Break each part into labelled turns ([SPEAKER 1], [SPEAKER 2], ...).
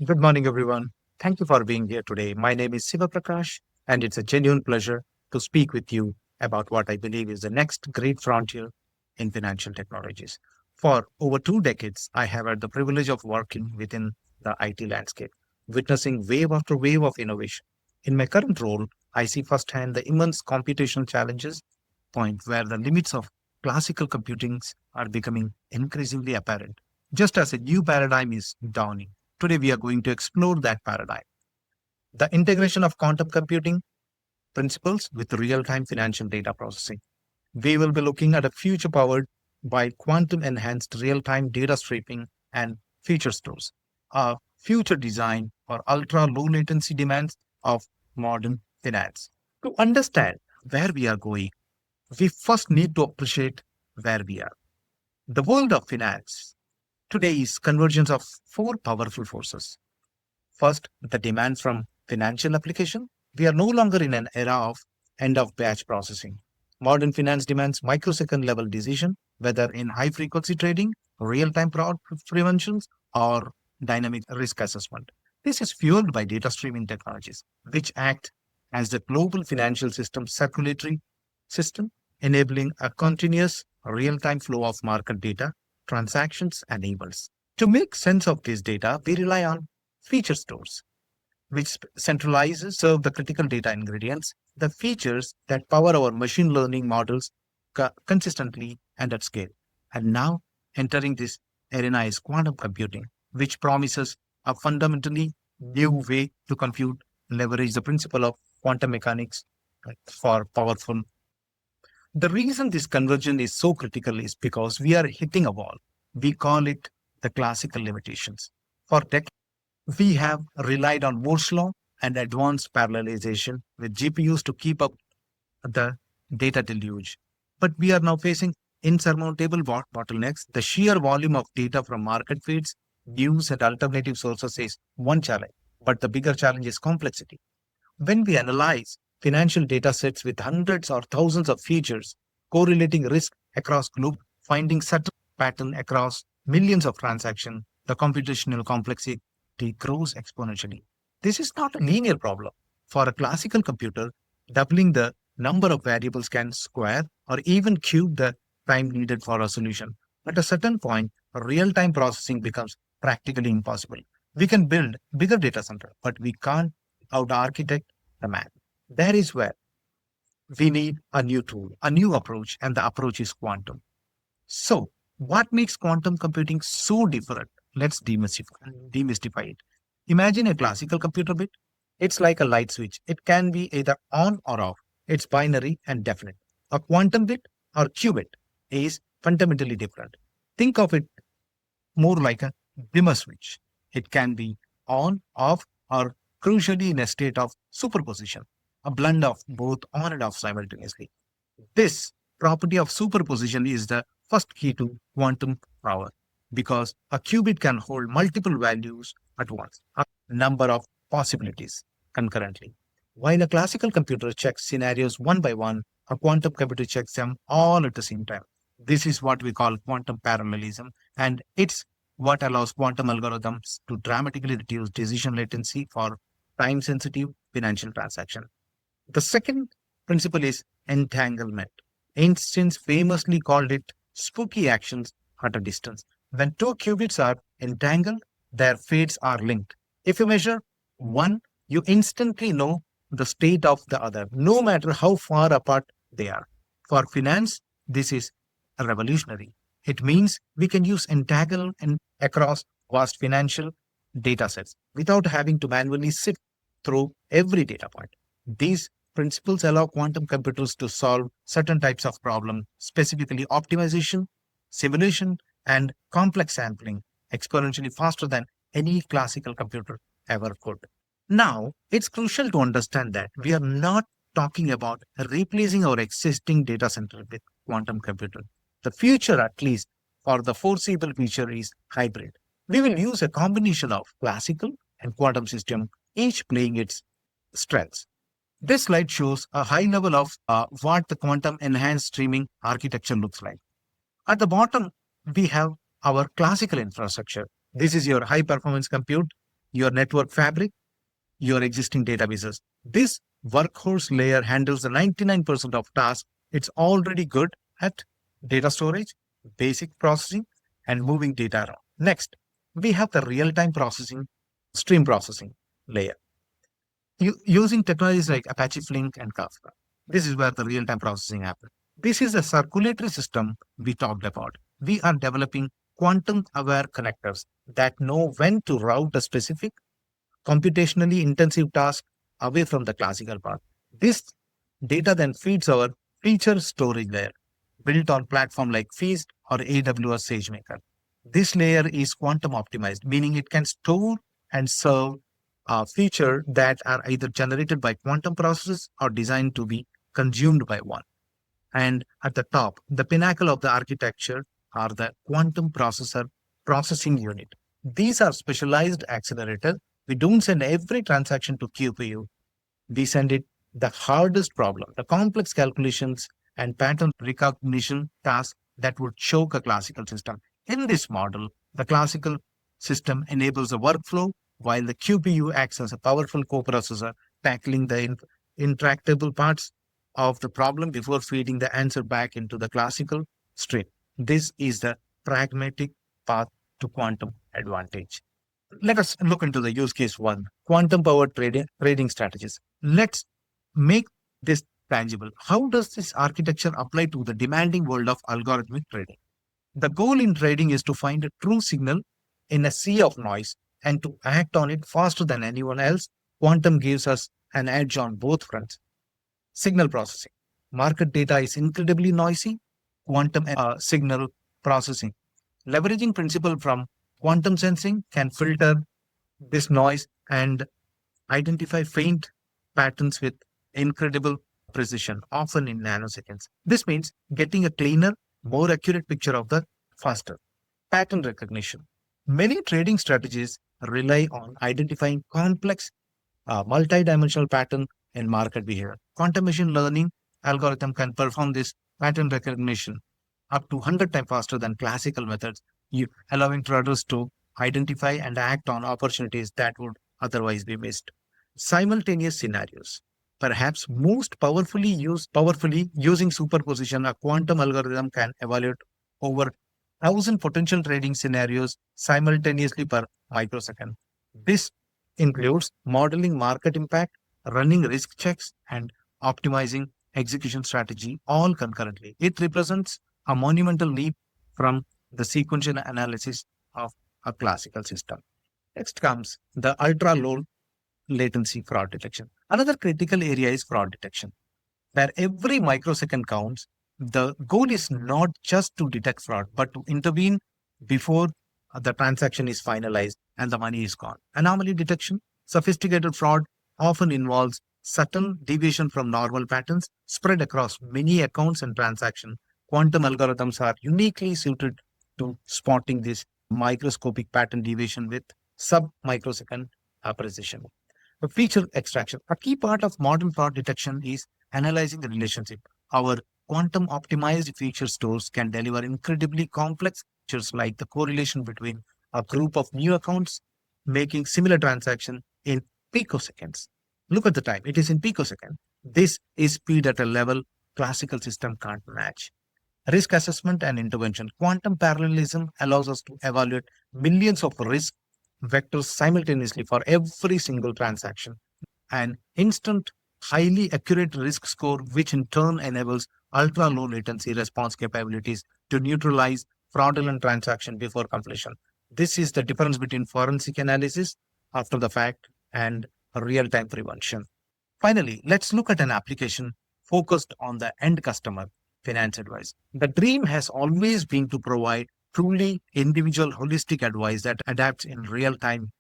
[SPEAKER 1] Good morning, everyone. Thank you for being here today. My name is Siva Prakash, and it's a genuine pleasure to speak with you about what I believe is the next great frontier in financial technologies. For over 2 decades, I have had the privilege of working within the IT landscape, witnessing wave after wave of innovation. In my current role, I see firsthand the immense computational challenges point where the limits of classical computings are becoming increasingly apparent, just as a new paradigm is dawning. Today, we are going to explore that paradigm, the integration of quantum computing principles with real time financial data processing. We will be looking at a future powered by quantum enhanced real time data streaming and feature stores, a future design for ultra low latency demands of modern finance. To understand where we are going, we first need to appreciate where we are. The world of finance today is convergence of four powerful forces. First, the demands from financial application. We are no longer in an era of end of batch processing. Modern finance demands microsecond level decision, whether in high frequency trading, real time fraud preventions, or dynamic risk assessment. This is fueled by data streaming technologies, which act as the global financial system circulatory system, enabling a continuous real time flow of market data, transactions, and events. To make sense of this data, we rely on feature stores, which centralizes serve the critical data ingredients, the features that power our machine learning models consistently and at scale. And now, entering this arena is quantum computing, which promises a fundamentally new way to compute, leverage the principle of quantum mechanics for powerful. The reason this conversion is so critical is because we are hitting a wall. We call it the classical limitations. For decades, we have relied on Moore's law and advanced parallelization with GPUs to keep up the data deluge. But we are now facing insurmountable bottlenecks. The sheer volume of data from market feeds, news, and alternative sources is one challenge, but the bigger challenge is complexity. When we analyze financial data sets with hundreds or thousands of features correlating risk across group, finding subtle pattern across millions of transactions, the computational complexity grows exponentially. This is not a linear problem. For a classical computer, doubling the number of variables can square or even cube the time needed for a solution. At a certain point, real-time processing becomes practically impossible. We can build bigger data center, but we can't out-architect the man. There is where we need a new tool, a new approach, and the approach is quantum. So, what makes quantum computing so different? Let's demystify it. Imagine a classical computer bit. It's like a light switch. It can be either on or off. It's binary and definite. A quantum bit or qubit is fundamentally different. Think of it more like a dimmer switch. It can be on, off, or crucially in a state of superposition, a blend of both on and off simultaneously. This property of superposition is the first key to quantum power because a qubit can hold multiple values at once, a number of possibilities concurrently. While a classical computer checks scenarios one by one, a quantum computer checks them all at the same time. This is what we call quantum parallelism, and it's what allows quantum algorithms to dramatically reduce decision latency for time sensitive financial transactions. The second principle is entanglement. Einstein famously called it spooky actions at a distance. When two qubits are entangled, their fates are linked. If you measure one, you instantly know the state of the other, no matter how far apart they are. For finance, this is revolutionary. It means we can use entangle and across vast financial data sets without having to manually sift through every data point. These principles allow quantum computers to solve certain types of problems, specifically optimization, simulation, and complex sampling, exponentially faster than any classical computer ever could. Now, it's crucial to understand that we are not talking about replacing our existing data center with quantum computer. The future, at least for the foreseeable future, is hybrid. We will use a combination of classical and quantum system, each playing its strengths. This slide shows a high level of what the quantum enhanced streaming architecture looks like. At the bottom, we have our classical infrastructure. This is your high performance compute. your network fabric, your existing databases. This workhorse layer handles the 99% of tasks. It's already good at data storage, basic processing, and moving data around. Next, we have the real-time processing, stream processing layer. Using technologies like Apache Flink and Kafka. This is where the real-time processing happens. This is a circulatory system we talked about. We are developing quantum-aware connectors that know when to route a specific computationally intensive task away from the classical path. This data then feeds our feature storage layer built on platform like Feast or AWS SageMaker. This layer is quantum optimized, meaning it can store and serve a feature that are either generated by quantum processes or designed to be consumed by one. And at the top, the pinnacle of the architecture are the quantum processor processing unit. These are specialized accelerators. We don't send every transaction to QPU. We send it the hardest problem, the complex calculations and pattern recognition tasks that would choke a classical system. In this model, the classical system enables a workflow while the QPU acts as a powerful coprocessor, tackling the intractable parts of the problem before feeding the answer back into the classical stream. This is the pragmatic path to quantum advantage. Let us look into the use case one, quantum powered trading strategies. Let's make this tangible. How does this architecture apply to the demanding world of algorithmic trading? The goal in trading is to find a true signal in a sea of noise and to act on it faster than anyone else. Quantum gives us an edge on both fronts. Signal processing. Market data is incredibly noisy. Quantum signal processing. Leveraging principle from quantum sensing can filter this noise and identify faint patterns with incredible precision, often in nanoseconds. This means getting a cleaner, more accurate picture of the faster. Pattern recognition. Many trading strategies rely on identifying complex multi-dimensional pattern in market behavior. Quantum machine learning algorithm can perform this pattern recognition up to 100 times faster than classical methods, allowing traders to identify and act on opportunities that would otherwise be missed. Simultaneous scenarios. Perhaps most powerfully using superposition, a quantum algorithm can evaluate over 1,000 potential trading scenarios simultaneously per microsecond. This includes modeling market impact, running risk checks, and optimizing execution strategy all concurrently. It represents a monumental leap from the sequential analysis of a classical system. Next comes the ultra low latency fraud detection. Another critical area is fraud detection, where every microsecond counts. The goal is not just to detect fraud, but to intervene before the transaction is finalized and the money is gone. Anomaly detection. Sophisticated fraud often involves subtle deviation from normal patterns spread across many accounts and transactions. Quantum algorithms are uniquely suited to spotting this microscopic pattern deviation with sub-microsecond precision. Feature extraction. A key part of modern fraud detection is analyzing the relationship. Our quantum optimized feature stores can deliver incredibly complex features like the correlation between a group of new accounts making similar transaction in picoseconds. Look at the time, it is in picosecond. This is speed at a level classical system can't match. Risk assessment and intervention. Quantum parallelism allows us to evaluate millions of risk vectors simultaneously for every single transaction. An instant, highly accurate risk score, which in turn enables ultra low latency response capabilities to neutralize fraudulent transaction before completion. This is the difference between forensic analysis after the fact and real time prevention. Finally, let's look at an application focused on the end customer, finance advice. The dream has always been to provide truly individual holistic advice that adapts in real time.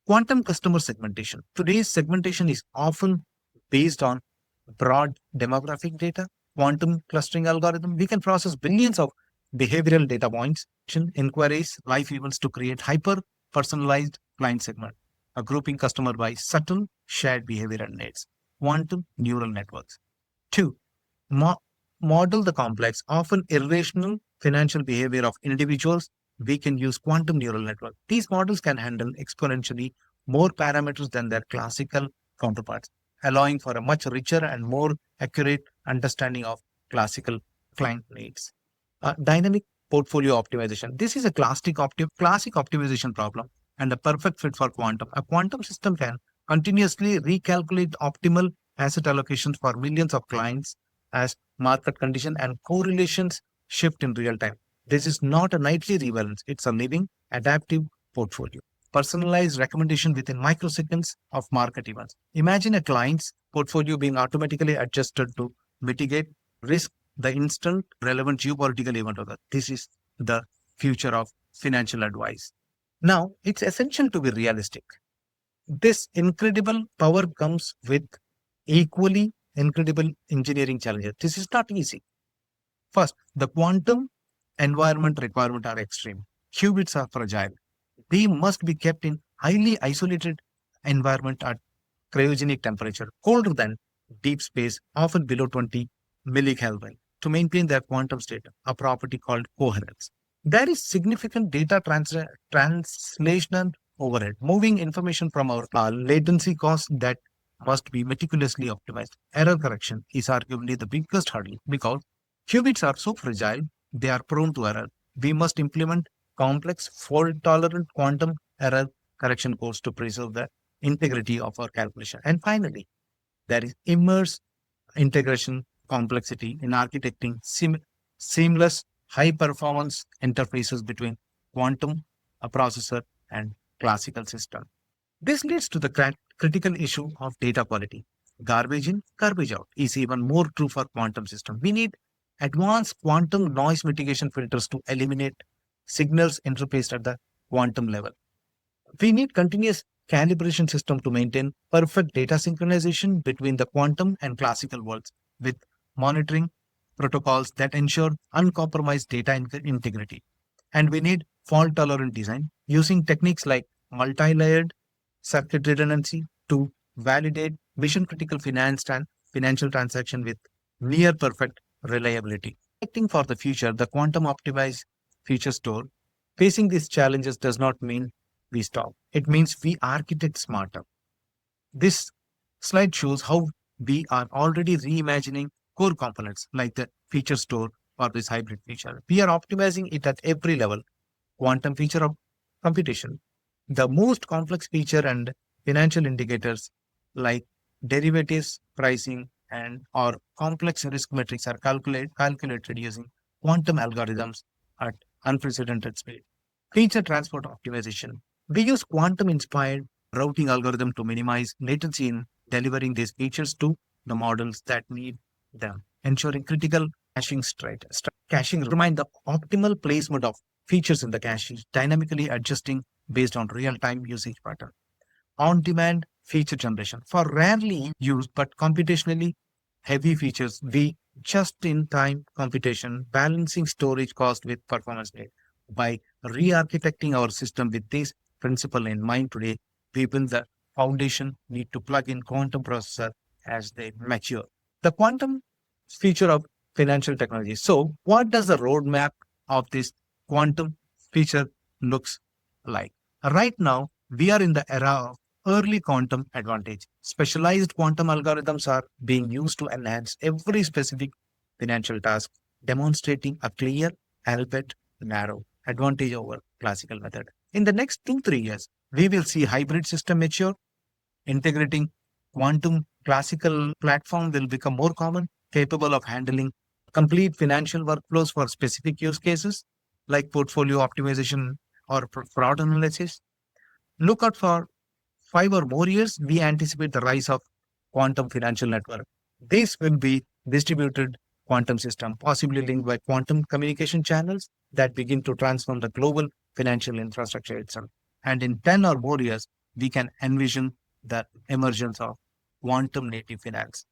[SPEAKER 1] Quantum customer segmentation. Today's segmentation is often based on broad demographic data. Quantum clustering algorithm, we can process billions of behavioral data points, inquiries, life events to create hyper personalized client segment, a grouping customer by subtle shared behavioral needs. Quantum neural networks. Two, mo- model the complex, often irrational financial behavior of individuals we can use quantum neural network. These models can handle exponentially more parameters than their classical counterparts, allowing for a much richer and more accurate understanding of classical client needs. Dynamic portfolio optimization. This is a classic optimization problem and a perfect fit for quantum. A quantum system can continuously recalculate optimal asset allocations for millions of clients as market condition and correlations shift in real time. This is not a nightly rebalance, it's a living, adaptive portfolio. Personalized recommendation within microseconds of market events. Imagine a client's portfolio being automatically adjusted to mitigate risk the instant relevant geopolitical event of that. This is the future of financial advice. Now, it's essential to be realistic. This incredible power comes with equally incredible engineering challenges. This is not easy. First, the quantum environment requirements are extreme. Qubits are fragile. They must be kept in highly isolated environment at cryogenic temperature, colder than deep space, often below 20 millikelvin, to maintain their quantum state, a property called coherence. There is significant data translation overhead, moving information from our latency costs that must be meticulously optimized. Error correction is arguably the biggest hurdle because qubits are so fragile, they are prone to error. We must implement complex, fault tolerant quantum error correction codes to preserve the integrity of our calculation. And finally, there is immense integration complexity in architecting seamless, high performance interfaces between quantum, a processor, and classical system. This leads to the critical issue of data quality. Garbage in, garbage out is even more true for quantum system. We need advanced quantum noise mitigation filters to eliminate signals interfaced at the quantum level. We need continuous calibration system to maintain perfect data synchronization between the quantum and classical worlds with monitoring protocols that ensure uncompromised data integrity. And we need fault tolerant design using techniques like multi-layered circuit redundancy to validate mission critical financial transaction with near perfect reliability. Expecting for the future, the quantum optimized future store. Facing these challenges does not mean we stop. It means we architect smarter. This slide shows how we are already reimagining core components like the feature store for this hybrid feature. We are optimizing it at every level. Quantum feature of computation. The most complex feature and financial indicators like derivatives, pricing, and or complex risk metrics are calculated using quantum algorithms at unprecedented speed. Feature transport optimization. We use quantum inspired routing algorithm to minimize latency in delivering these features to the models that need them, ensuring critical caching remind the optimal placement of features in the cache, dynamically adjusting based on real-time usage pattern. On-demand feature generation. For rarely used but computationally heavy features, we just-in-time computation, balancing storage cost with performance need. By re-architecting our system with this principle in mind today, we build the foundation need to plug in quantum processor as they mature. The quantum feature of financial technology. So, what does the roadmap of this quantum feature looks like? Right now, we are in the era of early quantum advantage. Specialized quantum algorithms are being used to enhance every specific financial task, demonstrating a clear, albeit narrow, advantage over classical method. In the next 2-3 years, we will see hybrid system mature, integrating quantum classical platform will become more common, capable of handling complete financial workflows for specific use cases like portfolio optimization or fraud analysis. Look out for 5 or more years, we anticipate the rise of quantum financial network. This will be distributed quantum system, possibly linked by quantum communication channels that begin to transform the global financial infrastructure itself. And in 10 or more years, we can envision the emergence of quantum native finance.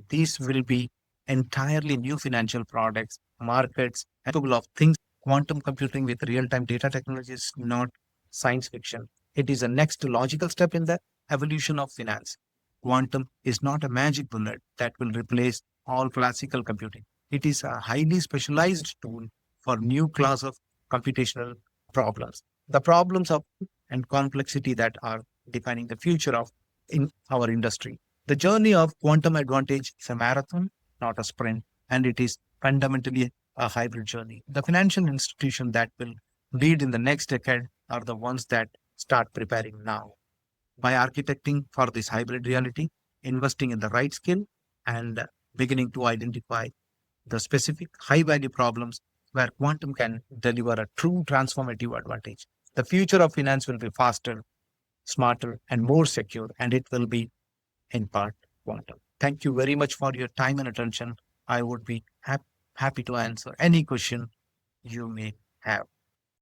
[SPEAKER 1] These will be entirely new financial products, markets, capable of things. Quantum computing with real-time data technology is not science fiction. It is a next logical step in the evolution of finance. Quantum is not a magic bullet that will replace all classical computing. It is a highly specialized tool for new class of computational problems. The problems of and complexity that are defining the future of in our industry. The journey of quantum advantage is a marathon, not a sprint, and it is fundamentally a hybrid journey. The financial institution that will lead in the next decade are the ones that start preparing now by architecting for this hybrid reality, investing in the right skill, and beginning to identify the specific high value problems where quantum can deliver a true transformative advantage. The future of finance will be faster, smarter, and more secure, and it will be in part quantum. Thank you very much for your time and attention. I would be happy to answer any question you may have.